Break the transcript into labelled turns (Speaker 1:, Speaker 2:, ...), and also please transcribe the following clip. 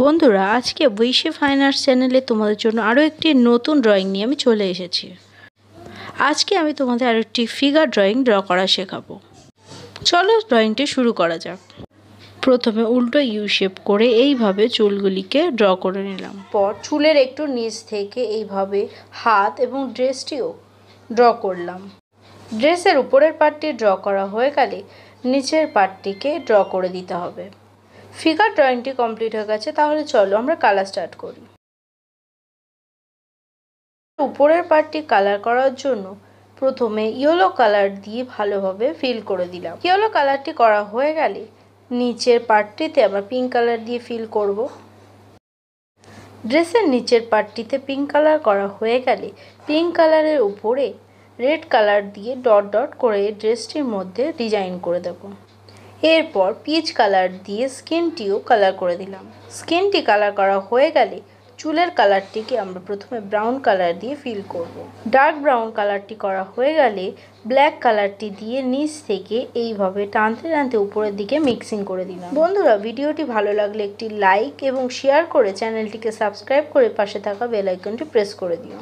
Speaker 1: বন্ধুরা, আজকে বৈশী fine arts চ্যানেলে তোমাদের জন্য আরও একটি নতুন ড্রয়িং নিয়ে আমি চলে এসেছি। আজকে আমি তোমাদের আরও একটি ফিগার ড্রয়িং ড্র করা শেখাবো। চলো ড্রয়িংটি শুরু করা যাক। প্রথমে উল্টো ইউ শেপ করে এইভাবে চুলগুলিকে ড্র করে নিলাম। পর চুলের একটু নিচ থেকে এইভাবে হাত এবং ড্রেসটিও ড্র করলাম। ড্রেসের উপরের পার্টটি ড্র করা হয়ে গেলে নিচের পার্টটিকে ড্র করে দিতে হবে। ফিগার ড্রয়িংটি কমপ্লিট হয়ে গেছে, তাহলে চলো আমরা কালার স্টার্ট করি। উপরের পার্টটি কালার করার জন্য প্রথমে ইয়েলো কালার দিয়ে ভালোভাবে ফিল করে দিলাম। ইয়েলো কালারটি করা হয়ে গেলে নিচের পার্টটিতে আমরা পিঙ্ক কালার দিয়ে ফিল করব। ড্রেসের নিচের পার্টটিতে পিঙ্ক কালার করা হয়ে গেলে পিঙ্ক কালারের উপরে রেড কালার দিয়ে ডট ডট করে ড্রেসটির মধ্যে ডিজাইন করে দেব। এরপর পিচ কালার দিয়ে স্কিনটিও কালার করে দিলাম। স্কিনটি কালার করা হয়ে গেলে চুলের কালারটিকে আমরা প্রথমে ব্রাউন কালার দিয়ে ফিল করব। ডার্ক ব্রাউন কালারটি করা হয়ে গেলে ব্ল্যাক কালারটি দিয়ে নিচ থেকে এইভাবে টানতে টানতে উপরের দিকে মিক্সিং করে দিলাম। বন্ধুরা, ভিডিওটি ভালো লাগলে একটি লাইক এবং শেয়ার করে চ্যানেলটিকে সাবস্ক্রাইব করে পাশে থাকা বেল আইকনটি প্রেস করে দিও।